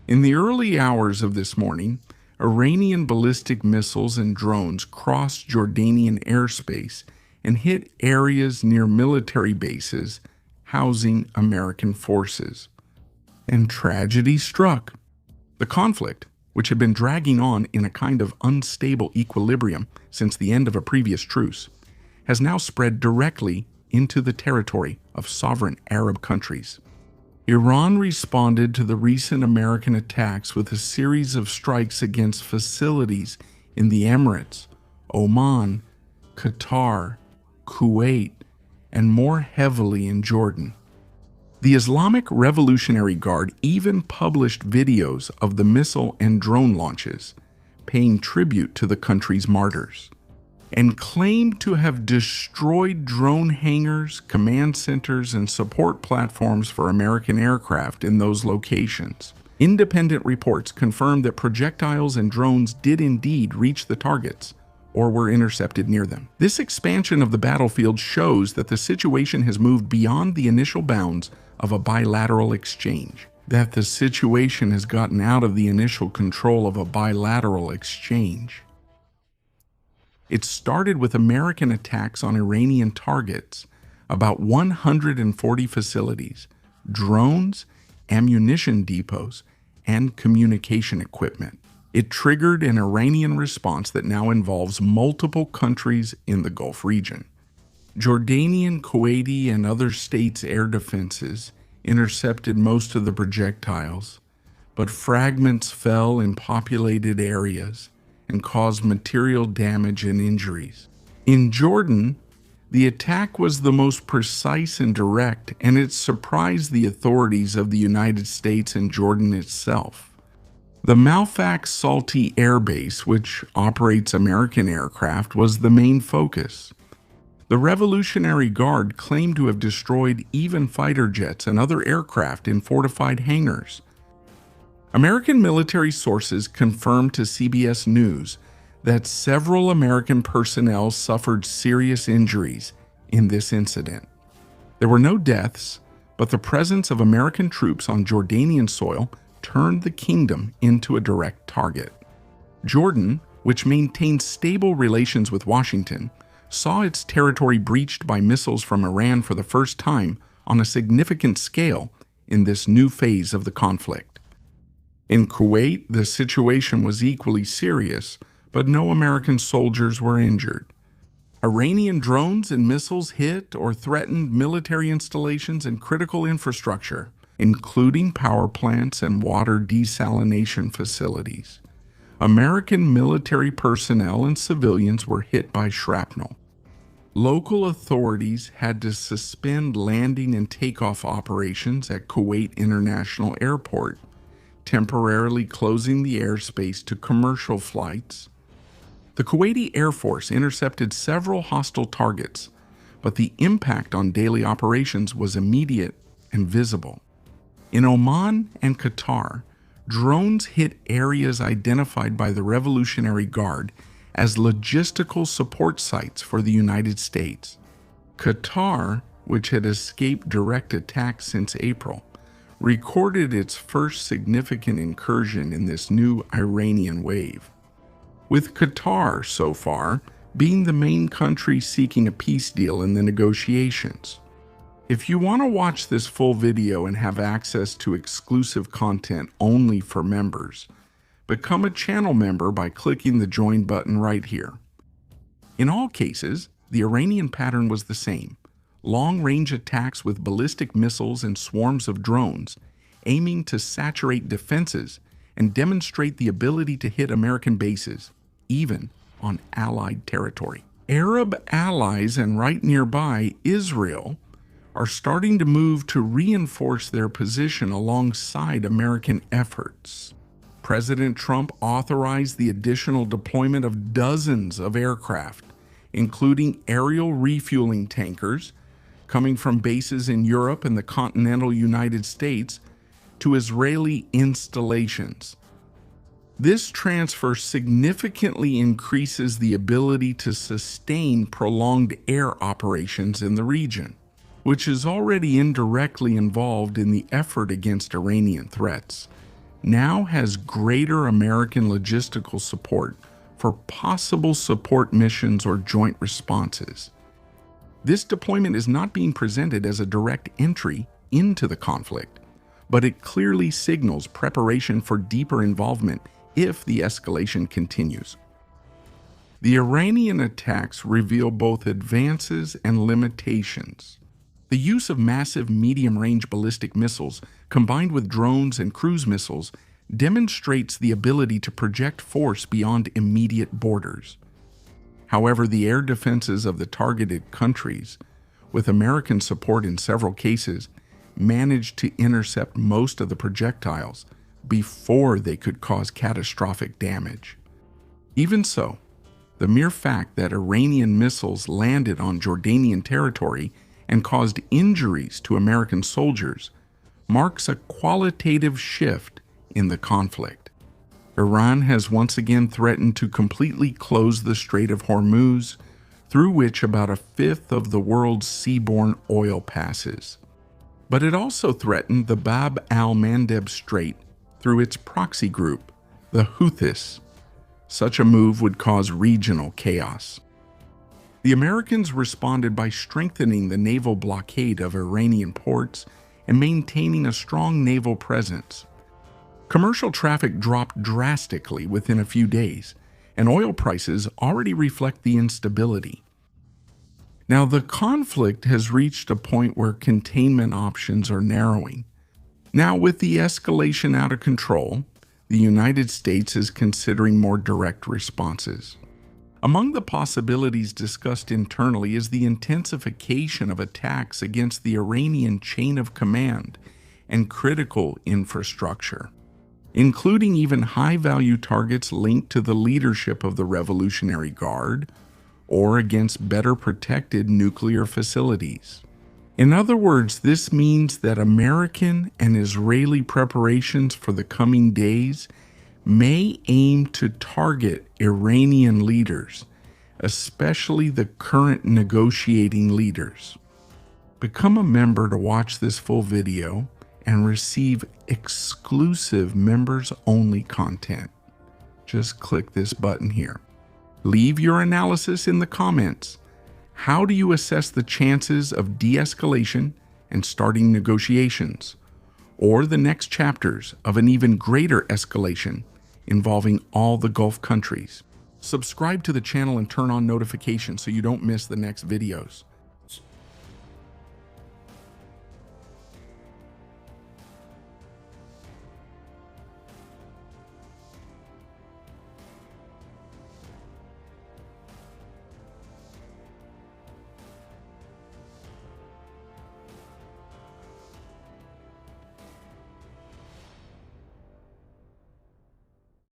In the early hours of this morning, Iranian ballistic missiles and drones crossed Jordanian airspace and hit areas near military bases housing American forces. And tragedy struck. The conflict, which had been dragging on in a kind of unstable equilibrium since the end of a previous truce, has now spread directly into the territory of sovereign Arab countries. Iran responded to the recent American attacks with a series of strikes against facilities in the Emirates, Oman, Qatar, Kuwait, and more heavily in Jordan. The Islamic Revolutionary Guard even published videos of the missile and drone launches, paying tribute to the country's martyrs, and claimed to have destroyed drone hangars, command centers, and support platforms for American aircraft in those locations. Independent reports confirmed that projectiles and drones did indeed reach the targets or were intercepted near them. This expansion of the battlefield shows that the situation has moved beyond the initial bounds of a bilateral exchange, that the situation has gotten out of the initial control of a bilateral exchange. It started with American attacks on Iranian targets, about 140 facilities, drones, ammunition depots, and communication equipment. It triggered an Iranian response that now involves multiple countries in the Gulf region. Jordanian, Kuwaiti, and other states' air defenses intercepted most of the projectiles, but fragments fell in populated areas and caused material damage and injuries. In Jordan, the attack was the most precise and direct, and it surprised the authorities of the United States and Jordan itself. The Malfaq Salti Air Base, which operates American aircraft, was the main focus. The Revolutionary Guard claimed to have destroyed even fighter jets and other aircraft in fortified hangars. American military sources confirmed to CBS News that several American personnel suffered serious injuries in this incident. There were no deaths, but the presence of American troops on Jordanian soil turned the kingdom into a direct target. Jordan, which maintains stable relations with Washington, saw its territory breached by missiles from Iran for the first time on a significant scale in this new phase of the conflict. In Kuwait, the situation was equally serious, but no American soldiers were injured. Iranian drones and missiles hit or threatened military installations and critical infrastructure, including power plants and water desalination facilities. American military personnel and civilians were hit by shrapnel. Local authorities had to suspend landing and takeoff operations at Kuwait International Airport, temporarily closing the airspace to commercial flights. The Kuwaiti Air Force intercepted several hostile targets, but the impact on daily operations was immediate and visible. In Oman and Qatar, drones hit areas identified by the Revolutionary Guard as logistical support sites for the United States. Qatar, which had escaped direct attacks since April, recorded its first significant incursion in this new Iranian wave, with Qatar, so far, being the main country seeking a peace deal in the negotiations. If you want to watch this full video and have access to exclusive content only for members, become a channel member by clicking the Join button right here. In all cases, the Iranian pattern was the same: long-range attacks with ballistic missiles and swarms of drones, aiming to saturate defenses and demonstrate the ability to hit American bases, even on Allied territory. Arab allies and right nearby, Israel, are starting to move to reinforce their position alongside American efforts. President Trump authorized the additional deployment of dozens of aircraft, including aerial refueling tankers, coming from bases in Europe and the continental United States to Israeli installations. This transfer significantly increases the ability to sustain prolonged air operations in the region, which is already indirectly involved in the effort against Iranian threats, now has greater American logistical support for possible support missions or joint responses. This deployment is not being presented as a direct entry into the conflict, but it clearly signals preparation for deeper involvement if the escalation continues. The Iranian attacks reveal both advances and limitations. The use of massive medium-range ballistic missiles combined with drones and cruise missiles demonstrates the ability to project force beyond immediate borders. However, the air defenses of the targeted countries, with American support in several cases, managed to intercept most of the projectiles before they could cause catastrophic damage. Even so, the mere fact that Iranian missiles landed on Jordanian territory and caused injuries to American soldiers marks a qualitative shift in the conflict. Iran has once again threatened to completely close the Strait of Hormuz, through which about a fifth of the world's seaborne oil passes. But it also threatened the Bab al-Mandeb Strait through its proxy group, the Houthis. Such a move would cause regional chaos. The Americans responded by strengthening the naval blockade of Iranian ports and maintaining a strong naval presence. Commercial traffic dropped drastically within a few days, and oil prices already reflect the instability. Now, the conflict has reached a point where containment options are narrowing. Now, with the escalation out of control, the United States is considering more direct responses. Among the possibilities discussed internally is the intensification of attacks against the Iranian chain of command and critical infrastructure, including even high-value targets linked to the leadership of the Revolutionary Guard or against better protected nuclear facilities. In other words, this means that American and Israeli preparations for the coming days may aim to target Iranian leaders, especially the current negotiating leaders. Become a member to watch this full video and receive exclusive members-only content. Just click this button here. Leave your analysis in the comments. How do you assess the chances of de-escalation and starting negotiations, or the next chapters of an even greater escalation involving all the Gulf countries? Subscribe to the channel and turn on notifications so you don't miss the next videos.